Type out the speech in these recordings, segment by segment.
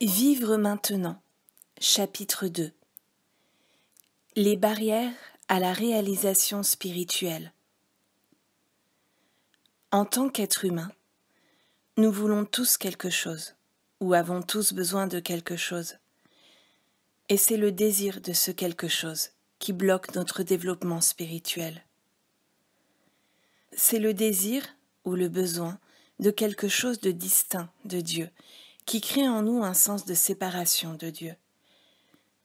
Vivre maintenant, chapitre 2. Les barrières à la réalisation spirituelle. En tant qu'être humain, nous voulons tous quelque chose, ou avons tous besoin de quelque chose. Et c'est le désir de ce quelque chose qui bloque notre développement spirituel. C'est le désir ou le besoin de quelque chose de distinct de Dieu, qui crée en nous un sens de séparation de Dieu.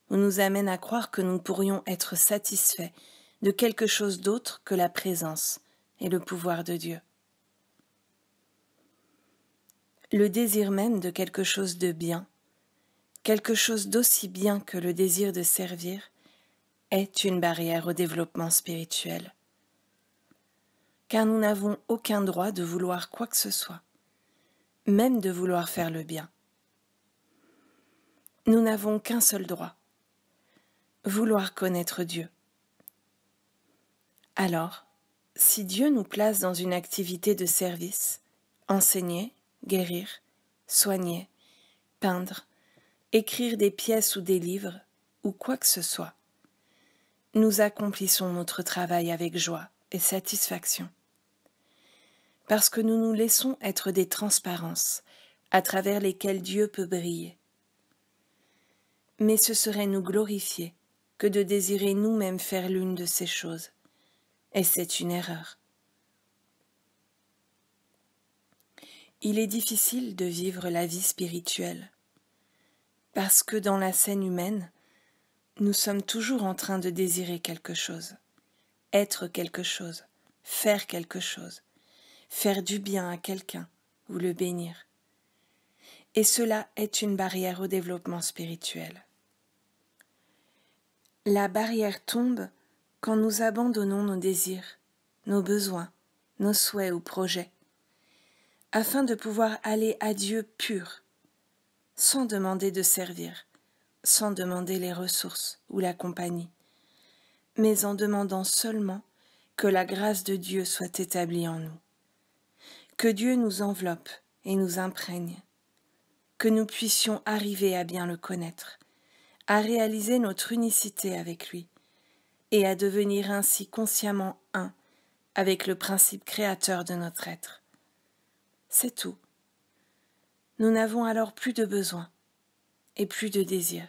On nous amène à croire que nous pourrions être satisfaits de quelque chose d'autre que la présence et le pouvoir de Dieu. Le désir même de quelque chose de bien, quelque chose d'aussi bien que le désir de servir, est une barrière au développement spirituel. Car nous n'avons aucun droit de vouloir quoi que ce soit, même de vouloir faire le bien. Nous n'avons qu'un seul droit, vouloir connaître Dieu. Alors, si Dieu nous place dans une activité de service, enseigner, guérir, soigner, peindre, écrire des pièces ou des livres, ou quoi que ce soit, nous accomplissons notre travail avec joie et satisfaction. Parce que nous nous laissons être des transparences à travers lesquelles Dieu peut briller. Mais ce serait nous glorifier que de désirer nous-mêmes faire l'une de ces choses. Et c'est une erreur. Il est difficile de vivre la vie spirituelle, parce que dans la scène humaine, nous sommes toujours en train de désirer quelque chose, être quelque chose, faire quelque chose, faire du bien à quelqu'un ou le bénir. Et cela est une barrière au développement spirituel. La barrière tombe quand nous abandonnons nos désirs, nos besoins, nos souhaits ou projets, afin de pouvoir aller à Dieu pur, sans demander de servir, sans demander les ressources ou la compagnie, mais en demandant seulement que la grâce de Dieu soit établie en nous, que Dieu nous enveloppe et nous imprègne, que nous puissions arriver à bien le connaître, à réaliser notre unicité avec lui et à devenir ainsi consciemment un avec le principe créateur de notre être. C'est tout. Nous n'avons alors plus de besoin et plus de désir.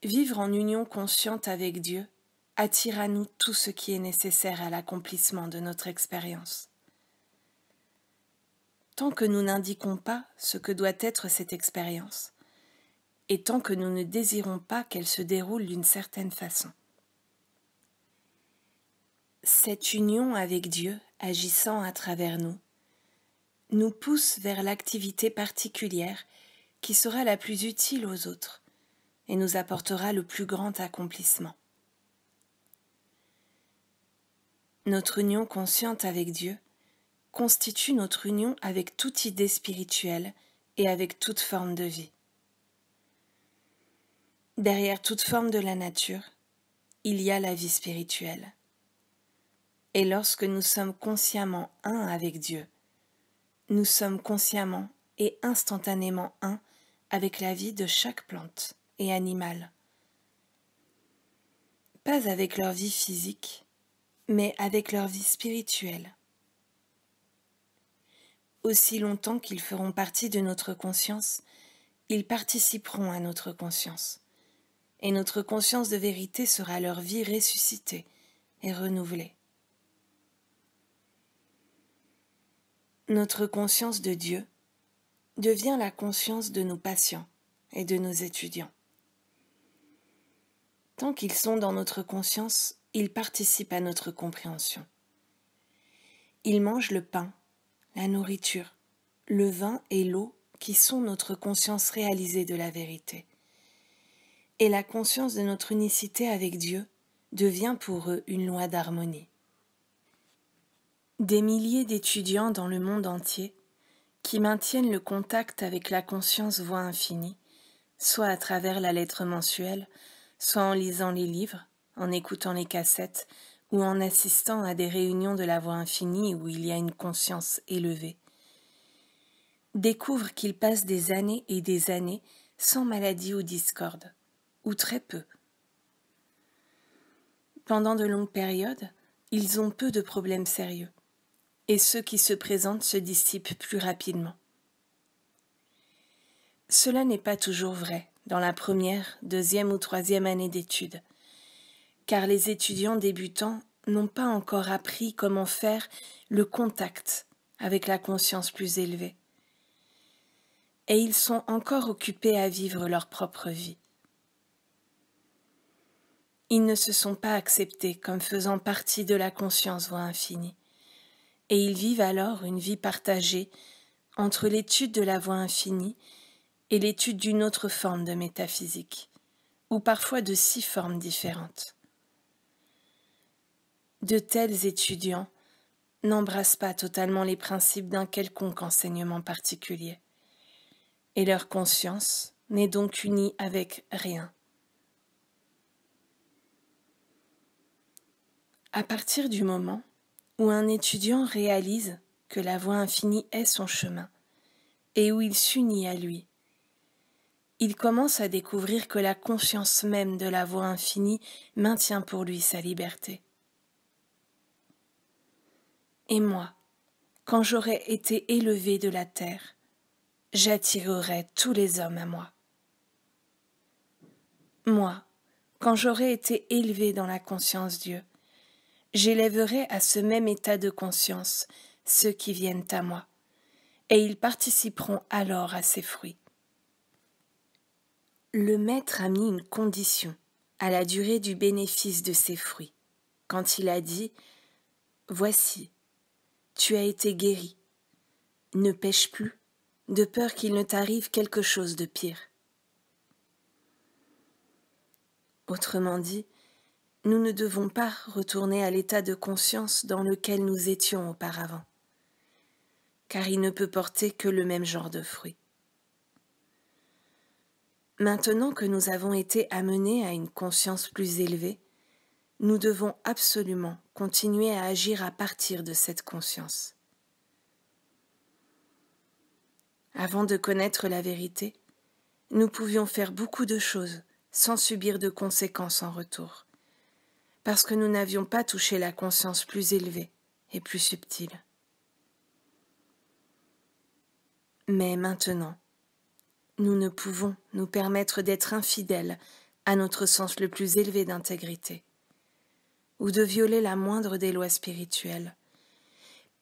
Vivre en union consciente avec Dieu attire à nous tout ce qui est nécessaire à l'accomplissement de notre expérience. Tant que nous n'indiquons pas ce que doit être cette expérience, et tant que nous ne désirons pas qu'elle se déroule d'une certaine façon. Cette union avec Dieu, agissant à travers nous, nous pousse vers l'activité particulière qui sera la plus utile aux autres et nous apportera le plus grand accomplissement. Notre union consciente avec Dieu constitue notre union avec toute idée spirituelle et avec toute forme de vie. Derrière toute forme de la nature, il y a la vie spirituelle. Et lorsque nous sommes consciemment un avec Dieu, nous sommes consciemment et instantanément un avec la vie de chaque plante et animal. Pas avec leur vie physique, mais avec leur vie spirituelle. Aussi longtemps qu'ils feront partie de notre conscience, ils participeront à notre conscience. Et notre conscience de vérité sera leur vie ressuscitée et renouvelée. Notre conscience de Dieu devient la conscience de nos patients et de nos étudiants. Tant qu'ils sont dans notre conscience, ils participent à notre compréhension. Ils mangent le pain, la nourriture, le vin et l'eau qui sont notre conscience réalisée de la vérité. Et la conscience de notre unicité avec Dieu devient pour eux une loi d'harmonie. Des milliers d'étudiants dans le monde entier qui maintiennent le contact avec la conscience voix infinie, soit à travers la lettre mensuelle, soit en lisant les livres, en écoutant les cassettes ou en assistant à des réunions de la voix infinie où il y a une conscience élevée. découvre qu'il passe des années et des années sans maladie ou discorde, ou très peu. Pendant de longues périodes, ils ont peu de problèmes sérieux, et ceux qui se présentent se dissipent plus rapidement. Cela n'est pas toujours vrai dans la première, deuxième ou troisième année d'études, car les étudiants débutants n'ont pas encore appris comment faire le contact avec la conscience plus élevée. Et ils sont encore occupés à vivre leur propre vie. Ils ne se sont pas acceptés comme faisant partie de la conscience voie infinie, et ils vivent alors une vie partagée entre l'étude de la voie infinie et l'étude d'une autre forme de métaphysique, ou parfois de 6 formes différentes. De tels étudiants n'embrassent pas totalement les principes d'un quelconque enseignement particulier, et leur conscience n'est donc unie avec rien. À partir du moment où un étudiant réalise que la voie infinie est son chemin, et où il s'unit à lui, il commence à découvrir que la conscience même de la voie infinie maintient pour lui sa liberté. Et moi, quand j'aurai été élevé de la terre, j'attirerai tous les hommes à moi. Moi, quand j'aurai été élevé dans la conscience Dieu, j'élèverai à ce même état de conscience ceux qui viennent à moi, et ils participeront alors à ses fruits. Le Maître a mis une condition à la durée du bénéfice de ses fruits, quand il a dit « Voici, tu as été guéri, ne pêche plus, de peur qu'il ne t'arrive quelque chose de pire. » Autrement dit, nous ne devons pas retourner à l'état de conscience dans lequel nous étions auparavant, car il ne peut porter que le même genre de fruits. Maintenant que nous avons été amenés à une conscience plus élevée, nous devons absolument continuer à agir à partir de cette conscience. Avant de connaître la vérité, nous pouvions faire beaucoup de choses sans subir de conséquences en retour, parce que nous n'avions pas touché la conscience plus élevée et plus subtile. Mais maintenant, nous ne pouvons nous permettre d'être infidèles à notre sens le plus élevé d'intégrité, ou de violer la moindre des lois spirituelles,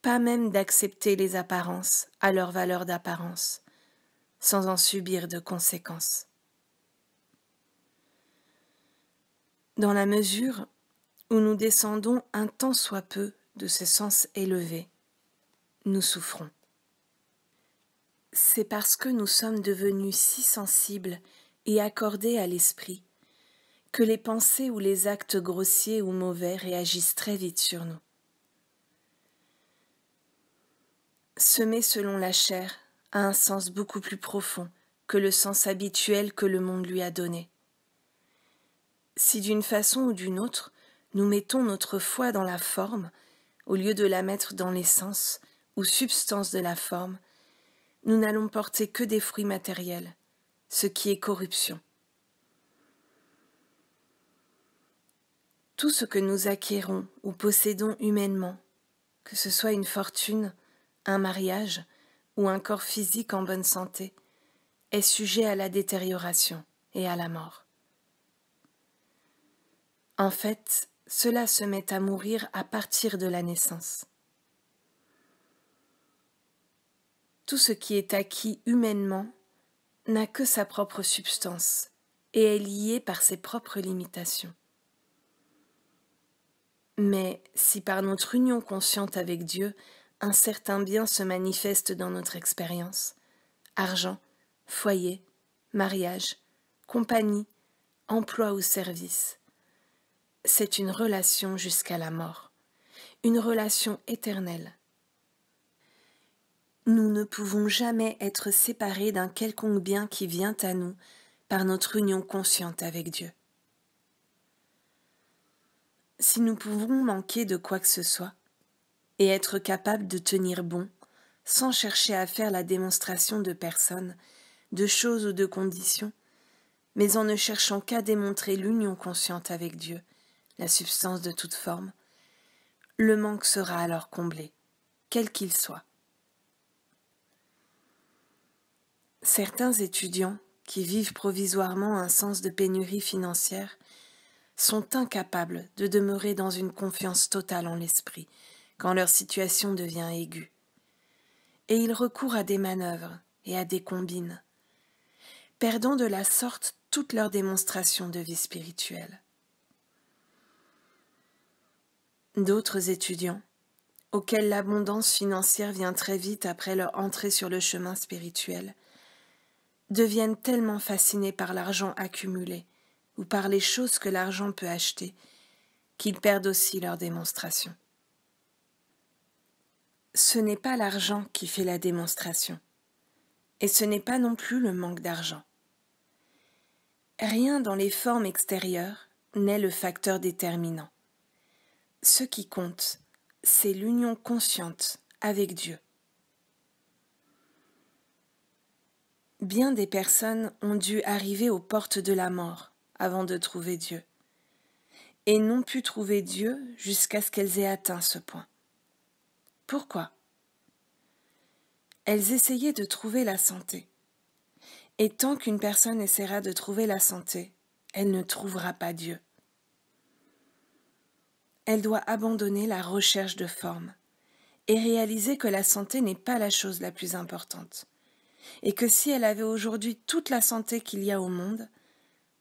pas même d'accepter les apparences à leur valeur d'apparence, sans en subir de conséquences. Dans la mesure où nous descendons un tant soit peu de ce sens élevé, nous souffrons. C'est parce que nous sommes devenus si sensibles et accordés à l'esprit que les pensées ou les actes grossiers ou mauvais réagissent très vite sur nous. Semer selon la chair a un sens beaucoup plus profond que le sens habituel que le monde lui a donné. Si d'une façon ou d'une autre, nous mettons notre foi dans la forme, au lieu de la mettre dans l'essence ou substance de la forme, nous n'allons porter que des fruits matériels, ce qui est corruption. Tout ce que nous acquérons ou possédons humainement, que ce soit une fortune, un mariage ou un corps physique en bonne santé, est sujet à la détérioration et à la mort. En fait, cela se met à mourir à partir de la naissance. Tout ce qui est acquis humainement n'a que sa propre substance et est lié par ses propres limitations. Mais si par notre union consciente avec Dieu, un certain bien se manifeste dans notre expérience, argent, foyer, mariage, compagnie, emploi ou service, c'est une relation jusqu'à la mort, une relation éternelle. Nous ne pouvons jamais être séparés d'un quelconque bien qui vient à nous par notre union consciente avec Dieu. Si nous pouvons manquer de quoi que ce soit et être capables de tenir bon sans chercher à faire la démonstration de personnes, de choses ou de conditions, mais en ne cherchant qu'à démontrer l'union consciente avec Dieu, la substance de toute forme, le manque sera alors comblé, quel qu'il soit. Certains étudiants qui vivent provisoirement un sens de pénurie financière sont incapables de demeurer dans une confiance totale en l'esprit quand leur situation devient aiguë. Et ils recourent à des manœuvres et à des combines, perdant de la sorte toute leur démonstration de vie spirituelle. D'autres étudiants, auxquels l'abondance financière vient très vite après leur entrée sur le chemin spirituel, deviennent tellement fascinés par l'argent accumulé ou par les choses que l'argent peut acheter qu'ils perdent aussi leur démonstration. Ce n'est pas l'argent qui fait la démonstration, et ce n'est pas non plus le manque d'argent. Rien dans les formes extérieures n'est le facteur déterminant. Ce qui compte, c'est l'union consciente avec Dieu. Bien des personnes ont dû arriver aux portes de la mort avant de trouver Dieu, et n'ont pu trouver Dieu jusqu'à ce qu'elles aient atteint ce point. Pourquoi ? Elles essayaient de trouver la santé, et tant qu'une personne essaiera de trouver la santé, elle ne trouvera pas Dieu. Elle doit abandonner la recherche de forme et réaliser que la santé n'est pas la chose la plus importante, et que si elle avait aujourd'hui toute la santé qu'il y a au monde,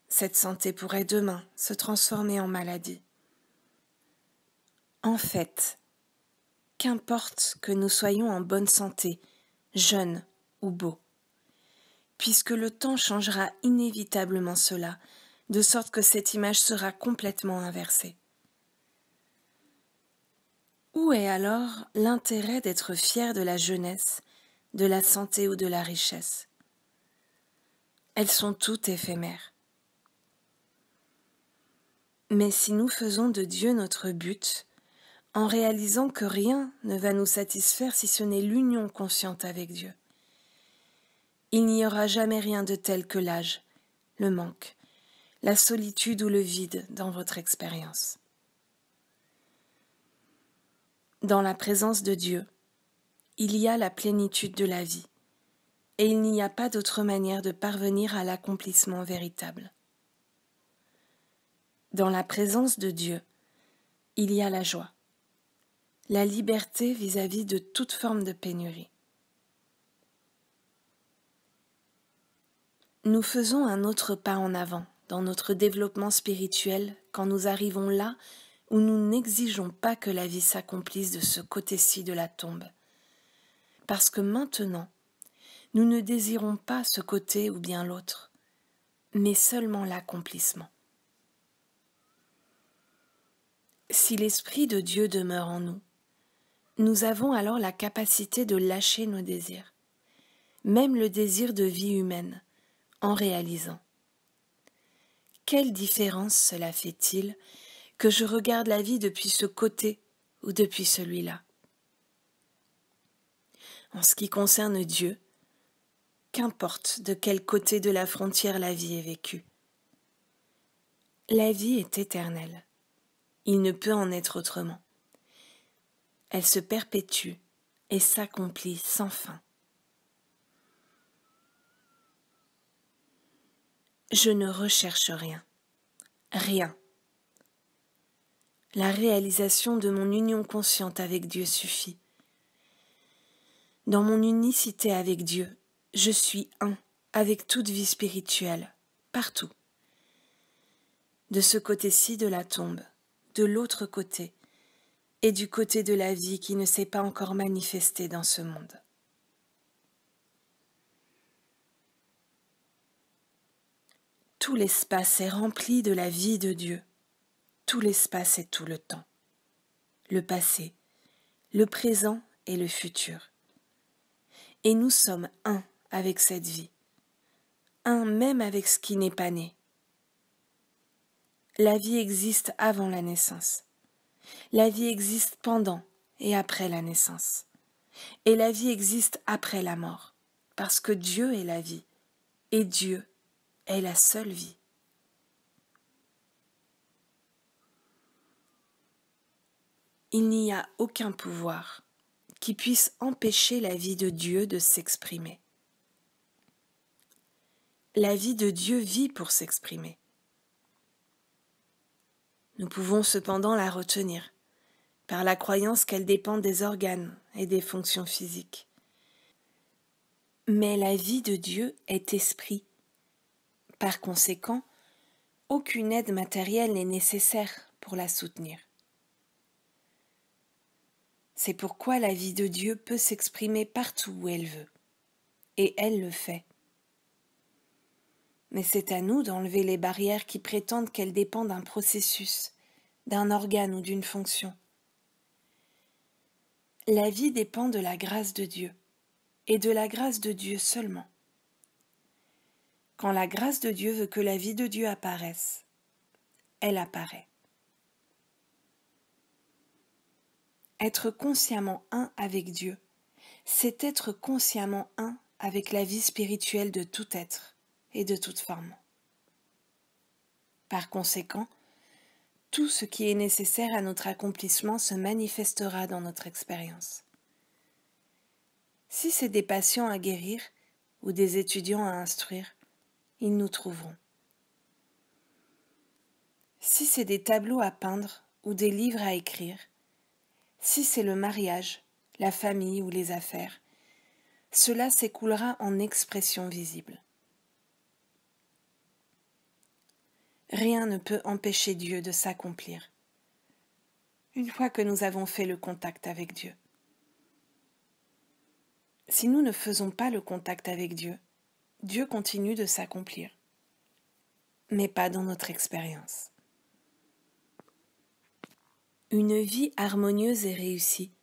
cette santé pourrait demain se transformer en maladie. En fait, qu'importe que nous soyons en bonne santé, jeunes ou beaux, puisque le temps changera inévitablement cela, de sorte que cette image sera complètement inversée. Où est alors l'intérêt d'être fier de la jeunesse, de la santé ou de la richesse ? Elles sont toutes éphémères. Mais si nous faisons de Dieu notre but, en réalisant que rien ne va nous satisfaire si ce n'est l'union consciente avec Dieu, il n'y aura jamais rien de tel que l'âge, le manque, la solitude ou le vide dans votre expérience. Dans la présence de Dieu, il y a la plénitude de la vie, et il n'y a pas d'autre manière de parvenir à l'accomplissement véritable. Dans la présence de Dieu, il y a la joie, la liberté vis-à-vis de toute forme de pénurie. Nous faisons un autre pas en avant dans notre développement spirituel quand nous arrivons là où nous n'exigeons pas que la vie s'accomplisse de ce côté-ci de la tombe. Parce que maintenant, nous ne désirons pas ce côté ou bien l'autre, mais seulement l'accomplissement. Si l'Esprit de Dieu demeure en nous, nous avons alors la capacité de lâcher nos désirs, même le désir de vie humaine, en réalisant. Quelle différence cela fait-il que je regarde la vie depuis ce côté ou depuis celui-là ? En ce qui concerne Dieu, qu'importe de quel côté de la frontière la vie est vécue. La vie est éternelle. Il ne peut en être autrement. Elle se perpétue et s'accomplit sans fin. Je ne recherche rien. Rien. La réalisation de mon union consciente avec Dieu suffit. Dans mon unicité avec Dieu, je suis un avec toute vie spirituelle, partout. De ce côté-ci de la tombe, de l'autre côté, et du côté de la vie qui ne s'est pas encore manifestée dans ce monde. Tout l'espace est rempli de la vie de Dieu. Tout l'espace et tout le temps. Le passé, le présent et le futur. Et nous sommes un avec cette vie. Un même avec ce qui n'est pas né. La vie existe avant la naissance. La vie existe pendant et après la naissance. Et la vie existe après la mort, parce que Dieu est la vie, et Dieu est la seule vie. Il n'y a aucun pouvoir qui puisse empêcher la vie de Dieu de s'exprimer. La vie de Dieu vit pour s'exprimer. Nous pouvons cependant la retenir, par la croyance qu'elle dépend des organes et des fonctions physiques. Mais la vie de Dieu est esprit. Par conséquent, aucune aide matérielle n'est nécessaire pour la soutenir. C'est pourquoi la vie de Dieu peut s'exprimer partout où elle veut, et elle le fait. Mais c'est à nous d'enlever les barrières qui prétendent qu'elle dépend d'un processus, d'un organe ou d'une fonction. La vie dépend de la grâce de Dieu, et de la grâce de Dieu seulement. Quand la grâce de Dieu veut que la vie de Dieu apparaisse, elle apparaît. Être consciemment un avec Dieu, c'est être consciemment un avec la vie spirituelle de tout être et de toute forme. Par conséquent, tout ce qui est nécessaire à notre accomplissement se manifestera dans notre expérience. Si c'est des patients à guérir ou des étudiants à instruire, ils nous trouveront. Si c'est des tableaux à peindre ou des livres à écrire, si c'est le mariage, la famille ou les affaires, cela s'écoulera en expression visible. Rien ne peut empêcher Dieu de s'accomplir, une fois que nous avons fait le contact avec Dieu. Si nous ne faisons pas le contact avec Dieu, Dieu continue de s'accomplir, mais pas dans notre expérience. Une vie harmonieuse et réussie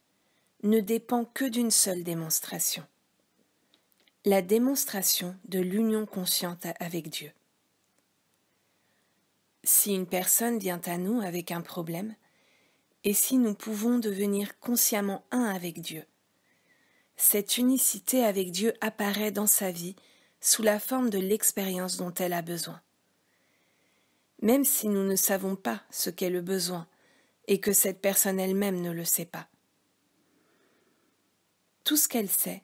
ne dépend que d'une seule démonstration, la démonstration de l'union consciente avec Dieu. Si une personne vient à nous avec un problème, et si nous pouvons devenir consciemment un avec Dieu, cette unicité avec Dieu apparaît dans sa vie sous la forme de l'expérience dont elle a besoin. Même si nous ne savons pas ce qu'est le besoin et que cette personne elle-même ne le sait pas. Tout ce qu'elle sait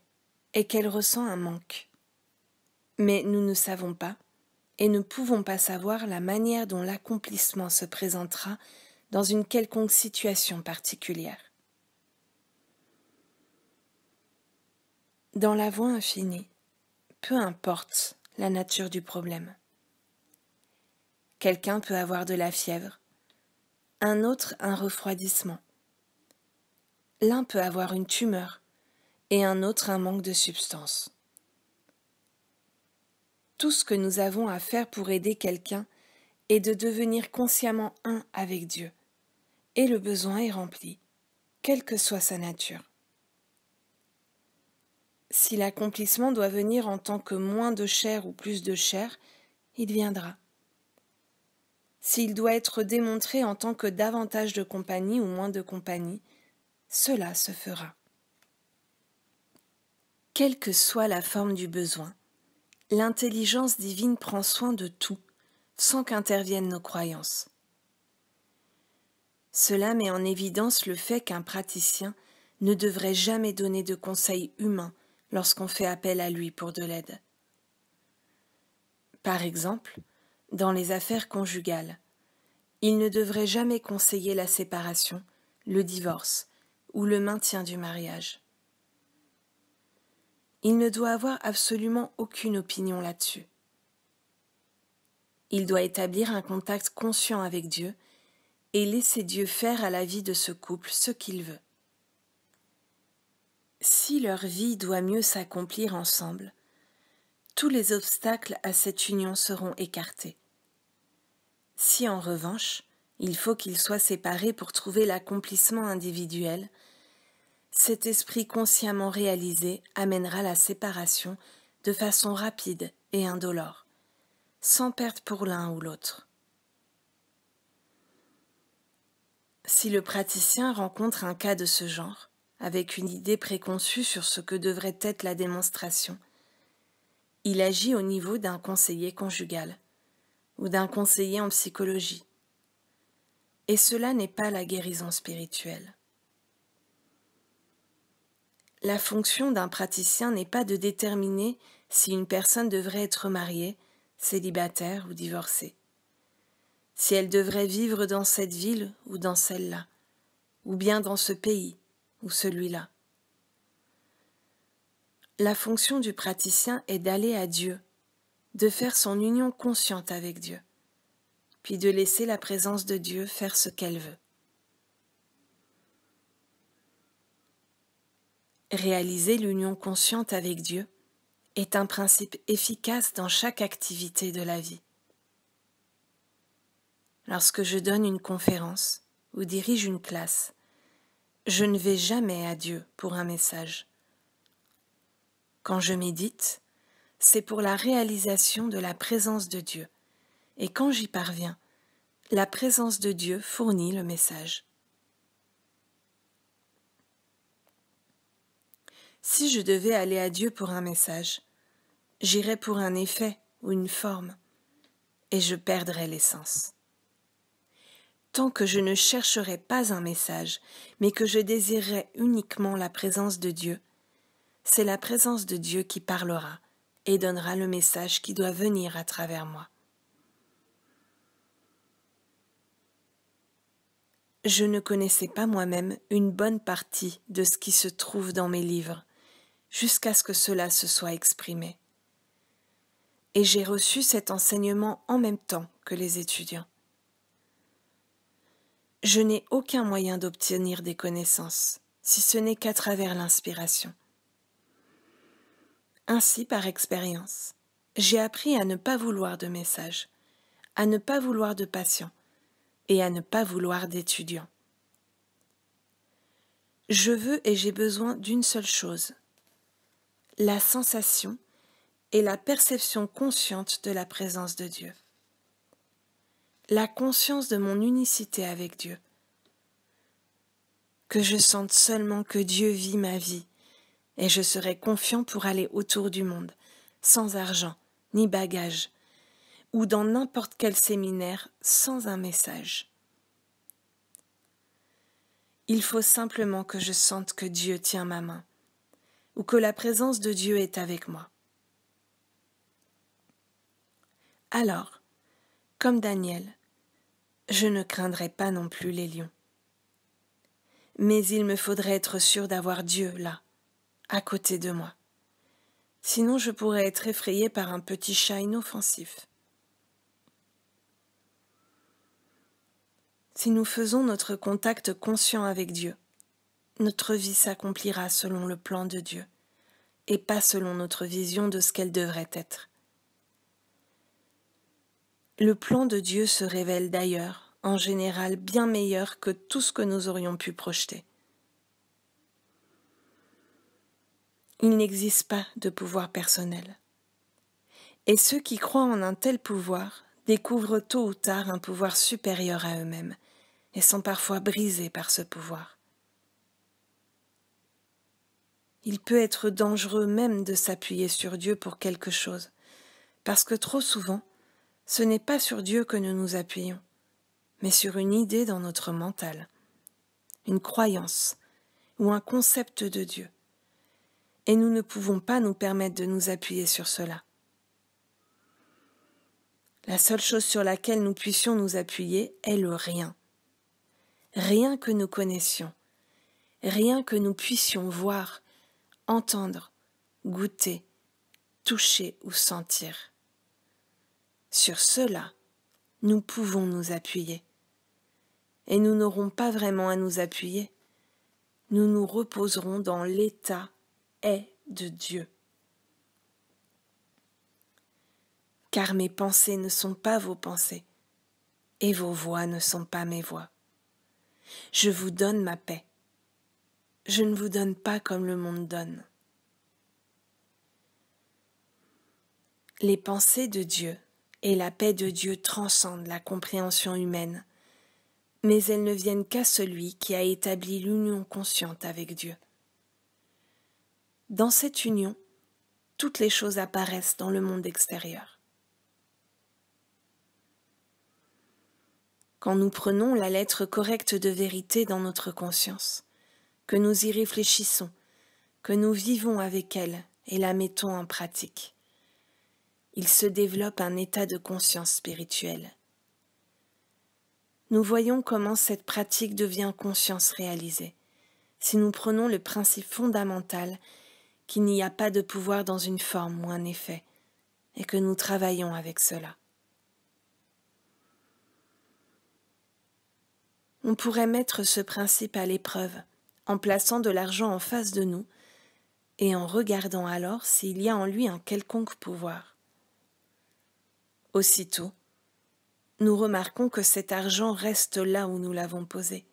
est qu'elle ressent un manque. Mais nous ne savons pas et ne pouvons pas savoir la manière dont l'accomplissement se présentera dans une quelconque situation particulière. Dans la voie infinie, peu importe la nature du problème. Quelqu'un peut avoir de la fièvre, un autre un refroidissement. L'un peut avoir une tumeur et un autre un manque de substance. Tout ce que nous avons à faire pour aider quelqu'un est de devenir consciemment un avec Dieu, et le besoin est rempli, quelle que soit sa nature. Si l'accomplissement doit venir en tant que moins de chair ou plus de chair, il viendra. S'il doit être démontré en tant que davantage de compagnie ou moins de compagnie, cela se fera. Quelle que soit la forme du besoin, l'intelligence divine prend soin de tout, sans qu'interviennent nos croyances. Cela met en évidence le fait qu'un praticien ne devrait jamais donner de conseils humains lorsqu'on fait appel à lui pour de l'aide. Par exemple, dans les affaires conjugales, il ne devrait jamais conseiller la séparation, le divorce ou le maintien du mariage. Il ne doit avoir absolument aucune opinion là-dessus. Il doit établir un contact conscient avec Dieu et laisser Dieu faire à la vie de ce couple ce qu'il veut. Si leur vie doit mieux s'accomplir ensemble, tous les obstacles à cette union seront écartés. Si en revanche, il faut qu'ils soient séparés pour trouver l'accomplissement individuel, cet esprit consciemment réalisé amènera la séparation de façon rapide et indolore, sans perte pour l'un ou l'autre. Si le praticien rencontre un cas de ce genre, avec une idée préconçue sur ce que devrait être la démonstration. Il agit au niveau d'un conseiller conjugal ou d'un conseiller en psychologie. Et cela n'est pas la guérison spirituelle. La fonction d'un praticien n'est pas de déterminer si une personne devrait être mariée, célibataire ou divorcée, si elle devrait vivre dans cette ville ou dans celle-là, ou bien dans ce pays ou celui-là. La fonction du praticien est d'aller à Dieu, de faire son union consciente avec Dieu, puis de laisser la présence de Dieu faire ce qu'elle veut. Réaliser l'union consciente avec Dieu est un principe efficace dans chaque activité de la vie. Lorsque je donne une conférence ou dirige une classe, je ne vais jamais à Dieu pour un message. Quand je médite, c'est pour la réalisation de la présence de Dieu, et quand j'y parviens, la présence de Dieu fournit le message. Si je devais aller à Dieu pour un message, j'irais pour un effet ou une forme, et je perdrais l'essence. Tant que je ne chercherai pas un message, mais que je désirerai uniquement la présence de Dieu, c'est la présence de Dieu qui parlera et donnera le message qui doit venir à travers moi. Je ne connaissais pas moi-même une bonne partie de ce qui se trouve dans mes livres, jusqu'à ce que cela se soit exprimé. Et j'ai reçu cet enseignement en même temps que les étudiants. Je n'ai aucun moyen d'obtenir des connaissances, si ce n'est qu'à travers l'inspiration. Ainsi, par expérience, j'ai appris à ne pas vouloir de messages, à ne pas vouloir de patients et à ne pas vouloir d'étudiants. Je veux et j'ai besoin d'une seule chose, la sensation et la perception consciente de la présence de Dieu. La conscience de mon unicité avec Dieu. Que je sente seulement que Dieu vit ma vie, et je serai confiant pour aller autour du monde, sans argent, ni bagage, ou dans n'importe quel séminaire, sans un message. Il faut simplement que je sente que Dieu tient ma main, ou que la présence de Dieu est avec moi. Alors, comme Daniel, je ne craindrai pas non plus les lions. Mais il me faudrait être sûr d'avoir Dieu là, à côté de moi. Sinon je pourrais être effrayée par un petit chat inoffensif. Si nous faisons notre contact conscient avec Dieu, notre vie s'accomplira selon le plan de Dieu, et pas selon notre vision de ce qu'elle devrait être. Le plan de Dieu se révèle d'ailleurs, en général, bien meilleur que tout ce que nous aurions pu projeter. Il n'existe pas de pouvoir personnel. Et ceux qui croient en un tel pouvoir découvrent tôt ou tard un pouvoir supérieur à eux-mêmes et sont parfois brisés par ce pouvoir. Il peut être dangereux même de s'appuyer sur Dieu pour quelque chose, parce que trop souvent, ce n'est pas sur Dieu que nous nous appuyons, mais sur une idée dans notre mental, une croyance ou un concept de Dieu. Et nous ne pouvons pas nous permettre de nous appuyer sur cela. La seule chose sur laquelle nous puissions nous appuyer est le rien. Rien que nous connaissions, rien que nous puissions voir, entendre, goûter, toucher ou sentir. Sur cela, nous pouvons nous appuyer. Et nous n'aurons pas vraiment à nous appuyer. Nous nous reposerons dans l'état est de Dieu. Car mes pensées ne sont pas vos pensées, et vos voix ne sont pas mes voix. Je vous donne ma paix. Je ne vous donne pas comme le monde donne. Les pensées de Dieu et la paix de Dieu transcendent la compréhension humaine, mais elles ne viennent qu'à celui qui a établi l'union consciente avec Dieu. Dans cette union, toutes les choses apparaissent dans le monde extérieur. Quand nous prenons la lettre correcte de vérité dans notre conscience, que nous y réfléchissons, que nous vivons avec elle et la mettons en pratique, il se développe un état de conscience spirituelle. Nous voyons comment cette pratique devient conscience réalisée, si nous prenons le principe fondamental qu'il n'y a pas de pouvoir dans une forme ou un effet, et que nous travaillons avec cela. On pourrait mettre ce principe à l'épreuve en plaçant de l'argent en face de nous et en regardant alors s'il y a en lui un quelconque pouvoir. Aussitôt, nous remarquons que cet argent reste là où nous l'avons posé,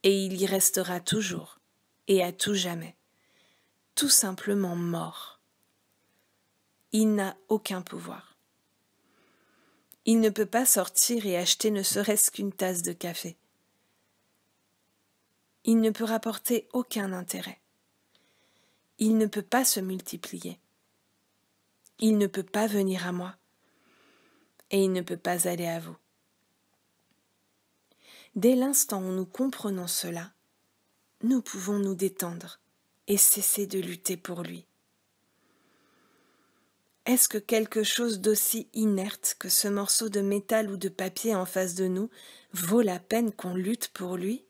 et il y restera toujours et à tout jamais, tout simplement mort. Il n'a aucun pouvoir. Il ne peut pas sortir et acheter ne serait-ce qu'une tasse de café. Il ne peut rapporter aucun intérêt. Il ne peut pas se multiplier. Il ne peut pas venir à moi. Et il ne peut pas aller à vous. Dès l'instant où nous comprenons cela, nous pouvons nous détendre et cesser de lutter pour lui. Est-ce que quelque chose d'aussi inerte que ce morceau de métal ou de papier en face de nous vaut la peine qu'on lutte pour lui ?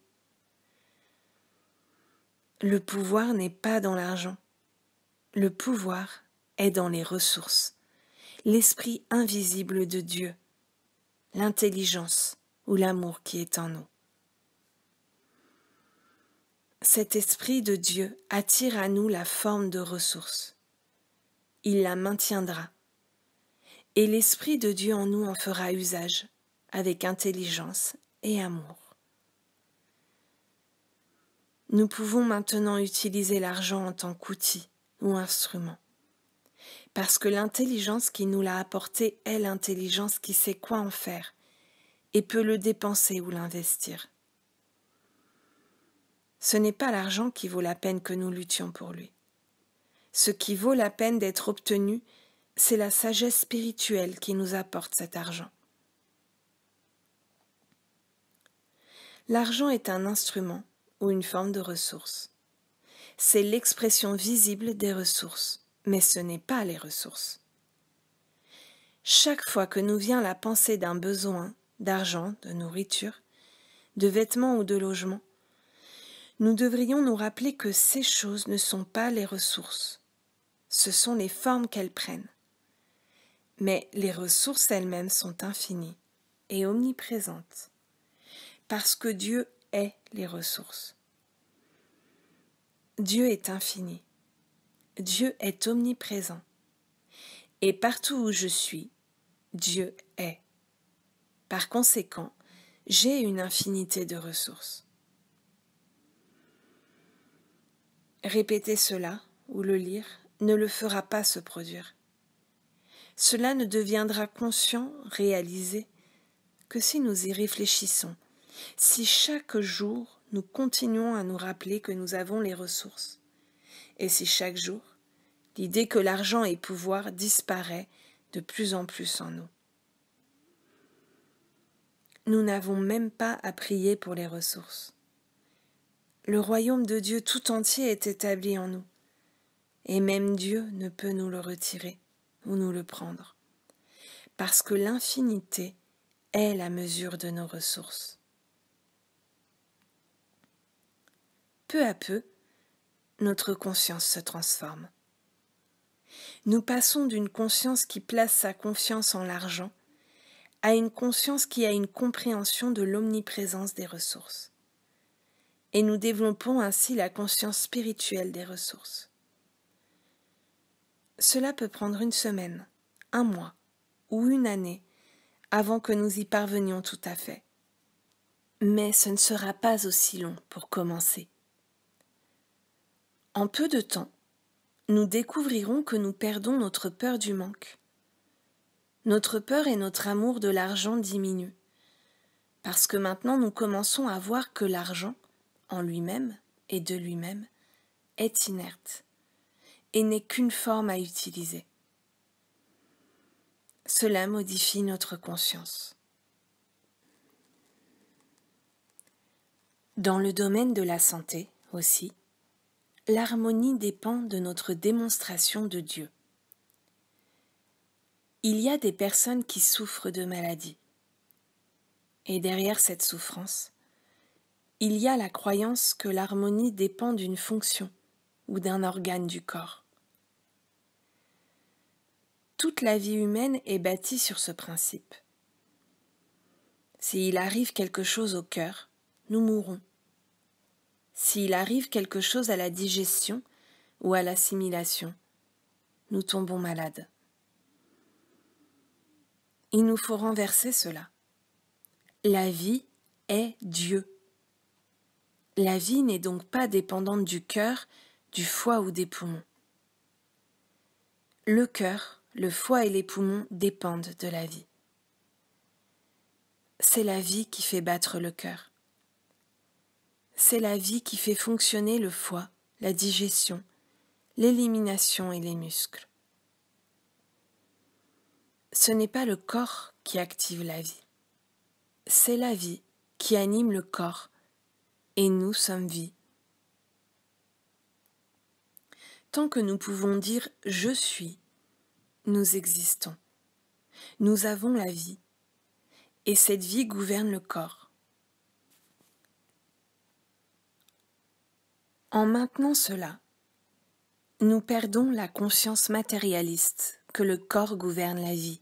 Le pouvoir n'est pas dans l'argent. Le pouvoir est dans les ressources, l'esprit invisible de Dieu, l'intelligence ou l'amour qui est en nous. Cet esprit de Dieu attire à nous la forme de ressources. Il la maintiendra, et l'esprit de Dieu en nous en fera usage, avec intelligence et amour. Nous pouvons maintenant utiliser l'argent en tant qu'outil ou instrument, parce que l'intelligence qui nous l'a apporté est l'intelligence qui sait quoi en faire et peut le dépenser ou l'investir. Ce n'est pas l'argent qui vaut la peine que nous luttions pour lui. Ce qui vaut la peine d'être obtenu, c'est la sagesse spirituelle qui nous apporte cet argent. L'argent est un instrument ou une forme de ressource. C'est l'expression visible des ressources, mais ce n'est pas les ressources. Chaque fois que nous vient la pensée d'un besoin, d'argent, de nourriture, de vêtements ou de logement, nous devrions nous rappeler que ces choses ne sont pas les ressources. Ce sont les formes qu'elles prennent. Mais les ressources elles-mêmes sont infinies et omniprésentes, parce que Dieu est les ressources. Dieu est infini. Dieu est omniprésent. Et partout où je suis, Dieu est. Par conséquent, j'ai une infinité de ressources. Répéter cela ou le lire ne le fera pas se produire. Cela ne deviendra conscient, réalisé, que si nous y réfléchissons, si chaque jour nous continuons à nous rappeler que nous avons les ressources, et si chaque jour l'idée que l'argent est pouvoir disparaît de plus en plus en nous. Nous n'avons même pas à prier pour les ressources. Le royaume de Dieu tout entier est établi en nous, et même Dieu ne peut nous le retirer ou nous le prendre, parce que l'infinité est la mesure de nos ressources. Peu à peu, notre conscience se transforme. Nous passons d'une conscience qui place sa confiance en l'argent à une conscience qui a une compréhension de l'omniprésence des ressources. Et nous développons ainsi la conscience spirituelle des ressources. Cela peut prendre une semaine, un mois ou une année avant que nous y parvenions tout à fait. Mais ce ne sera pas aussi long pour commencer. En peu de temps, nous découvrirons que nous perdons notre peur du manque. Notre peur et notre amour de l'argent diminuent, parce que maintenant nous commençons à voir que l'argent, en lui-même et de lui-même, est inerte et n'est qu'une forme à utiliser. Cela modifie notre conscience. Dans le domaine de la santé aussi, l'harmonie dépend de notre démonstration de Dieu. Il y a des personnes qui souffrent de maladies. Et derrière cette souffrance, il y a la croyance que l'harmonie dépend d'une fonction ou d'un organe du corps. Toute la vie humaine est bâtie sur ce principe. S'il arrive quelque chose au cœur, nous mourrons. S'il arrive quelque chose à la digestion ou à l'assimilation, nous tombons malades. Il nous faut renverser cela. La vie est Dieu. La vie n'est donc pas dépendante du cœur, du foie ou des poumons. Le cœur, le foie et les poumons dépendent de la vie. C'est la vie qui fait battre le cœur. C'est la vie qui fait fonctionner le foie, la digestion, l'élimination et les muscles. Ce n'est pas le corps qui active la vie. C'est la vie qui anime le corps, et nous sommes vie. Tant que nous pouvons dire « je suis », nous existons. Nous avons la vie, et cette vie gouverne le corps. En maintenant cela, nous perdons la conscience matérialiste que le corps gouverne la vie,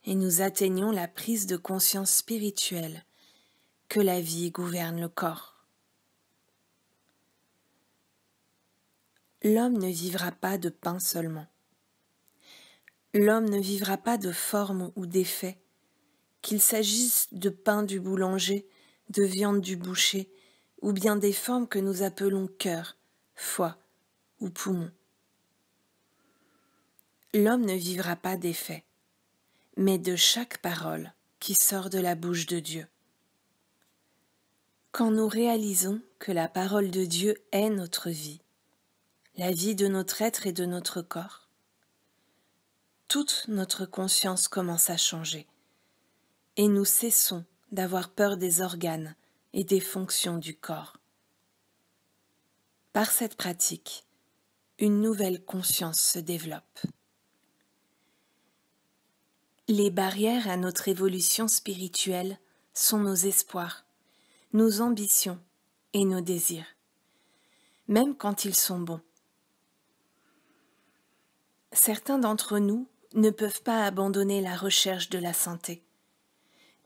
et nous atteignons la prise de conscience spirituelle que la vie gouverne le corps. L'homme ne vivra pas de pain seulement. L'homme ne vivra pas de forme ou d'effet, qu'il s'agisse de pain du boulanger, de viande du boucher, ou bien des formes que nous appelons cœur, foie ou poumon. L'homme ne vivra pas d'effet, mais de chaque parole qui sort de la bouche de Dieu. Quand nous réalisons que la parole de Dieu est notre vie, la vie de notre être et de notre corps, toute notre conscience commence à changer, et nous cessons d'avoir peur des organes et des fonctions du corps. Par cette pratique, une nouvelle conscience se développe. Les barrières à notre évolution spirituelle sont nos espoirs, nos ambitions et nos désirs, même quand ils sont bons. Certains d'entre nous ne peuvent pas abandonner la recherche de la santé,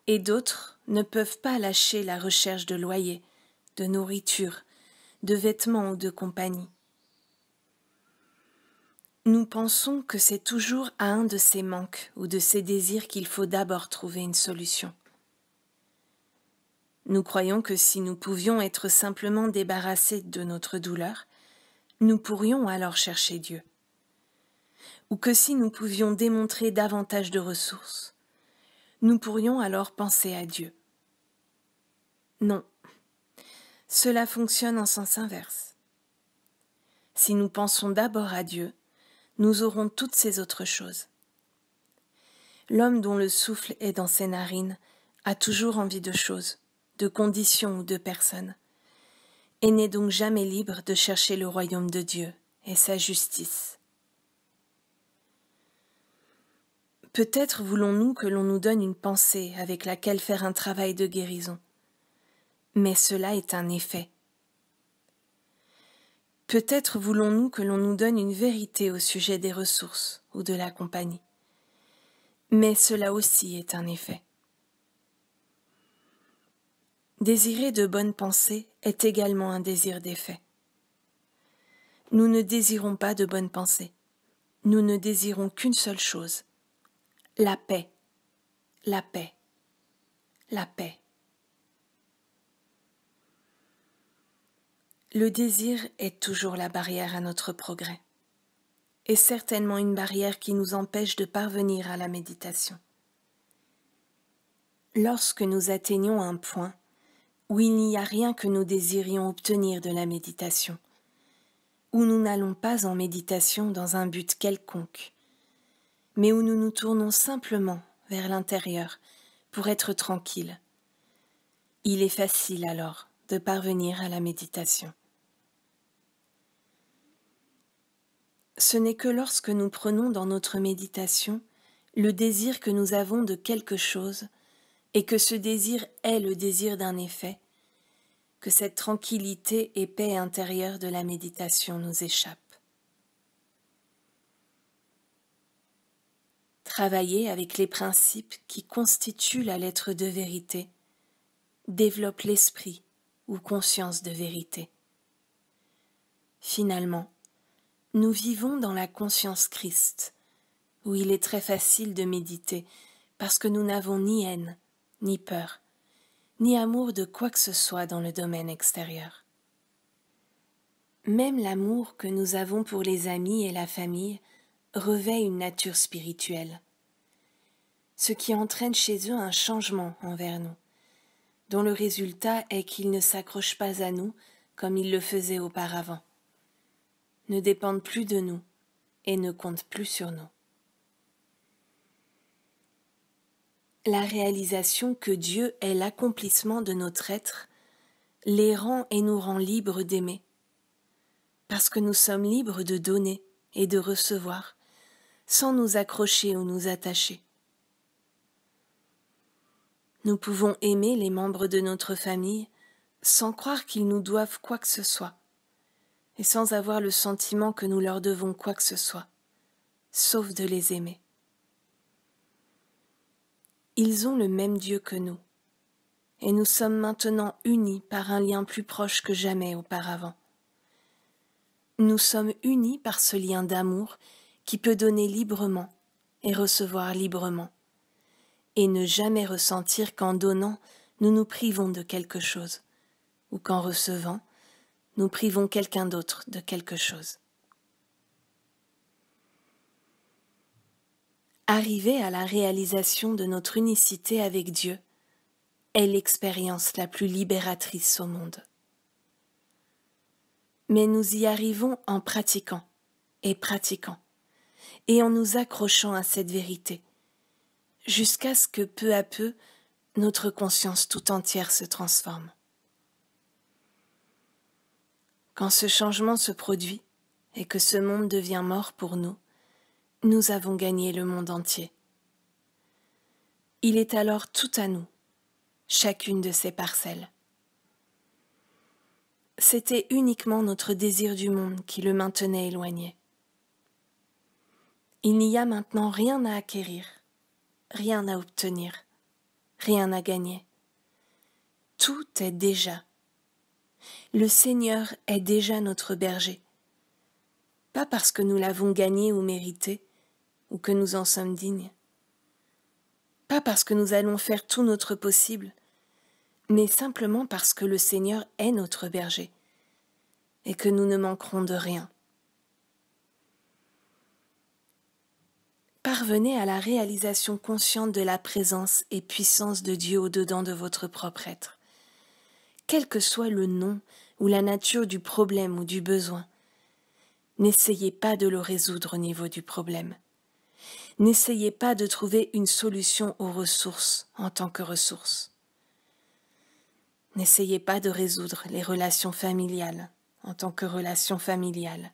et d'autres ne peuvent pas lâcher la recherche de loyer, de nourriture, de vêtements ou de compagnie. Nous pensons que c'est toujours à un de ces manques ou de ces désirs qu'il faut d'abord trouver une solution. Nous croyons que si nous pouvions être simplement débarrassés de notre douleur, nous pourrions alors chercher Dieu. Ou que si nous pouvions démontrer davantage de ressources, nous pourrions alors penser à Dieu. Non, cela fonctionne en sens inverse. Si nous pensons d'abord à Dieu, nous aurons toutes ces autres choses. L'homme dont le souffle est dans ses narines a toujours envie de choses, de conditions ou de personnes, et n'est donc jamais libre de chercher le royaume de Dieu et sa justice. Peut-être voulons-nous que l'on nous donne une pensée avec laquelle faire un travail de guérison, mais cela est un effet. Peut-être voulons-nous que l'on nous donne une vérité au sujet des ressources ou de la compagnie, mais cela aussi est un effet. Désirer de bonnes pensées est également un désir d'effet. Nous ne désirons pas de bonnes pensées, nous ne désirons qu'une seule chose, la paix, la paix, la paix. Le désir est toujours la barrière à notre progrès, et certainement une barrière qui nous empêche de parvenir à la méditation. Lorsque nous atteignons un point où il n'y a rien que nous désirions obtenir de la méditation, où nous n'allons pas en méditation dans un but quelconque, mais où nous nous tournons simplement vers l'intérieur pour être tranquilles. Il est facile alors de parvenir à la méditation. Ce n'est que lorsque nous prenons dans notre méditation le désir que nous avons de quelque chose et que ce désir est le désir d'un effet, que cette tranquillité et paix intérieure de la méditation nous échappe. Travailler avec les principes qui constituent la lettre de vérité développe l'esprit ou conscience de vérité. Finalement, nous vivons dans la conscience Christ, où il est très facile de méditer parce que nous n'avons ni haine, ni peur, ni amour de quoi que ce soit dans le domaine extérieur. Même l'amour que nous avons pour les amis et la famille revêt une nature spirituelle, ce qui entraîne chez eux un changement envers nous, dont le résultat est qu'ils ne s'accrochent pas à nous comme ils le faisaient auparavant, ne dépendent plus de nous et ne comptent plus sur nous. La réalisation que Dieu est l'accomplissement de notre être les rend et nous rend libres d'aimer, parce que nous sommes libres de donner et de recevoir, sans nous accrocher ou nous attacher. Nous pouvons aimer les membres de notre famille sans croire qu'ils nous doivent quoi que ce soit, et sans avoir le sentiment que nous leur devons quoi que ce soit, sauf de les aimer. Ils ont le même Dieu que nous, et nous sommes maintenant unis par un lien plus proche que jamais auparavant. Nous sommes unis par ce lien d'amour qui peut donner librement et recevoir librement, et ne jamais ressentir qu'en donnant, nous nous privons de quelque chose, ou qu'en recevant, nous privons quelqu'un d'autre de quelque chose. Arriver à la réalisation de notre unicité avec Dieu est l'expérience la plus libératrice au monde. Mais nous y arrivons en pratiquant, et en nous accrochant à cette vérité, jusqu'à ce que peu à peu, notre conscience tout entière se transforme. Quand ce changement se produit et que ce monde devient mort pour nous, nous avons gagné le monde entier. Il est alors tout à nous, chacune de ces parcelles. C'était uniquement notre désir du monde qui le maintenait éloigné. Il n'y a maintenant rien à acquérir, rien à obtenir, rien à gagner. Tout est déjà. Le Seigneur est déjà notre berger. Pas parce que nous l'avons gagné ou mérité, ou que nous en sommes dignes. Pas parce que nous allons faire tout notre possible, mais simplement parce que le Seigneur est notre berger, et que nous ne manquerons de rien. Parvenez à la réalisation consciente de la présence et puissance de Dieu au-dedans de votre propre être. Quel que soit le nom ou la nature du problème ou du besoin, n'essayez pas de le résoudre au niveau du problème. N'essayez pas de trouver une solution aux ressources en tant que ressources. N'essayez pas de résoudre les relations familiales en tant que relations familiales.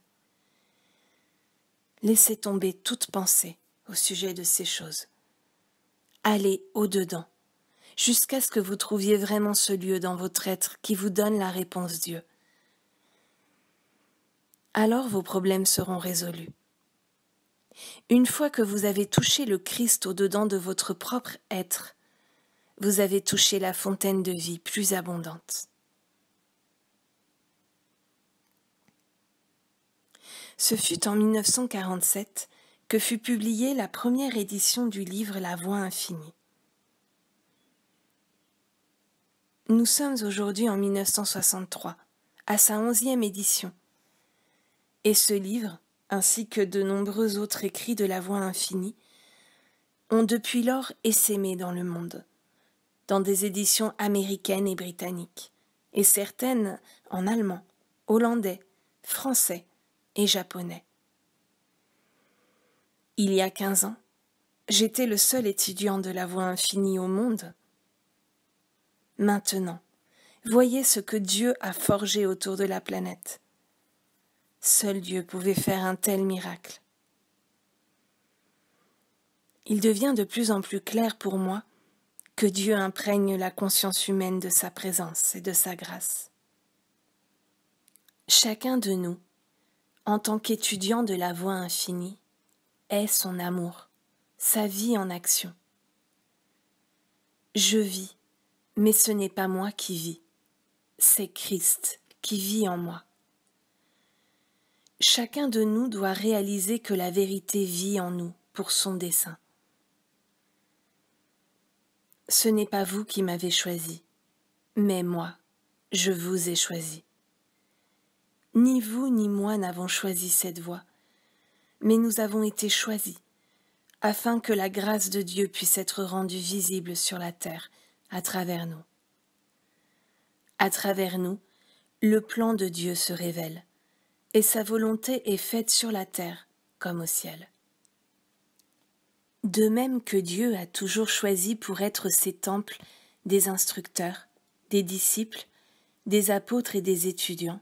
Laissez tomber toute pensée au sujet de ces choses. Allez au-dedans, jusqu'à ce que vous trouviez vraiment ce lieu dans votre être qui vous donne la réponse Dieu. Alors vos problèmes seront résolus. Une fois que vous avez touché le Christ au-dedans de votre propre être, vous avez touché la fontaine de vie plus abondante. Ce fut en 1947 que fut publiée la première édition du livre La Voie infinie. Nous sommes aujourd'hui en 1963, à sa 11e édition, et ce livre, ainsi que de nombreux autres écrits de La Voie infinie, ont depuis lors essaimé dans le monde, dans des éditions américaines et britanniques, et certaines en allemand, hollandais, français, et japonais. Il y a 15 ans, j'étais le seul étudiant de la Voie infinie au monde. Maintenant, voyez ce que Dieu a forgé autour de la planète. Seul Dieu pouvait faire un tel miracle. Il devient de plus en plus clair pour moi que Dieu imprègne la conscience humaine de sa présence et de sa grâce. Chacun de nous, en tant qu'étudiant de la Voie infinie, est son amour, sa vie en action. Je vis, mais ce n'est pas moi qui vis, c'est Christ qui vit en moi. Chacun de nous doit réaliser que la vérité vit en nous pour son dessein. Ce n'est pas vous qui m'avez choisi, mais moi, je vous ai choisi. Ni vous ni moi n'avons choisi cette voie, mais nous avons été choisis, afin que la grâce de Dieu puisse être rendue visible sur la terre, à travers nous. À travers nous, le plan de Dieu se révèle, et sa volonté est faite sur la terre comme au ciel. De même que Dieu a toujours choisi pour être ses temples des instructeurs, des disciples, des apôtres et des étudiants,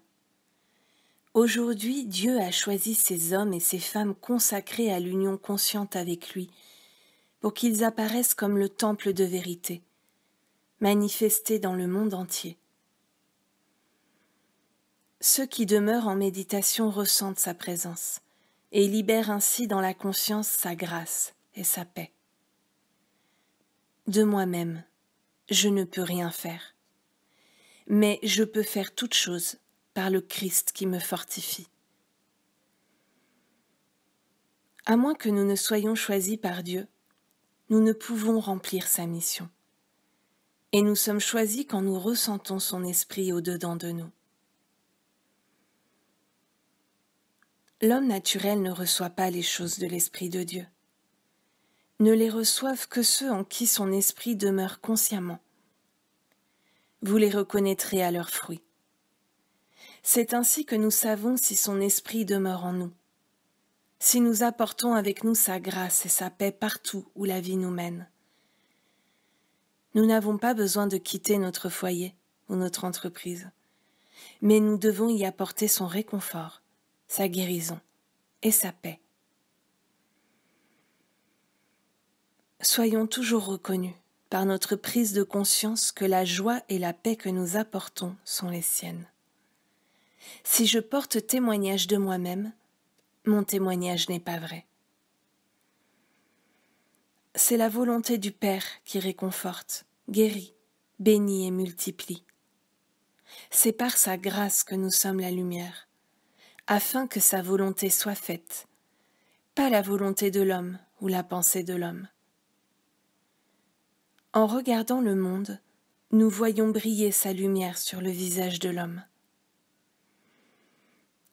aujourd'hui Dieu a choisi ces hommes et ces femmes consacrés à l'union consciente avec lui, pour qu'ils apparaissent comme le temple de vérité, manifesté dans le monde entier. Ceux qui demeurent en méditation ressentent sa présence et libèrent ainsi dans la conscience sa grâce et sa paix. De moi-même, je ne peux rien faire, mais je peux faire toute chose par le Christ qui me fortifie. À moins que nous ne soyons choisis par Dieu, nous ne pouvons remplir sa mission. Et nous sommes choisis quand nous ressentons son esprit au-dedans de nous. L'homme naturel ne reçoit pas les choses de l'Esprit de Dieu. Ne les reçoivent que ceux en qui son esprit demeure consciemment. Vous les reconnaîtrez à leurs fruits. C'est ainsi que nous savons si son esprit demeure en nous, si nous apportons avec nous sa grâce et sa paix partout où la vie nous mène. Nous n'avons pas besoin de quitter notre foyer ou notre entreprise, mais nous devons y apporter son réconfort, sa guérison et sa paix. Soyons toujours reconnus par notre prise de conscience que la joie et la paix que nous apportons sont les siennes. Si je porte témoignage de moi-même, mon témoignage n'est pas vrai. C'est la volonté du Père qui réconforte, guérit, bénit et multiplie. C'est par sa grâce que nous sommes la lumière, afin que sa volonté soit faite, pas la volonté de l'homme ou la pensée de l'homme. En regardant le monde, nous voyons briller sa lumière sur le visage de l'homme.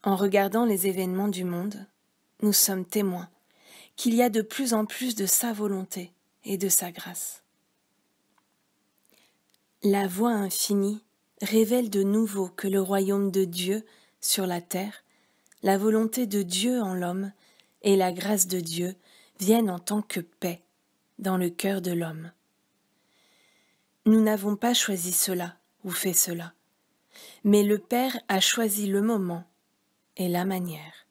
En regardant les événements du monde, nous sommes témoins qu'il y a de plus en plus de sa volonté et de sa grâce. La Voie infinie révèle de nouveau que le royaume de Dieu sur la terre, la volonté de Dieu en l'homme et la grâce de Dieu viennent en tant que paix dans le cœur de l'homme. Nous n'avons pas choisi cela ou fait cela, mais le Père a choisi le moment et la manière.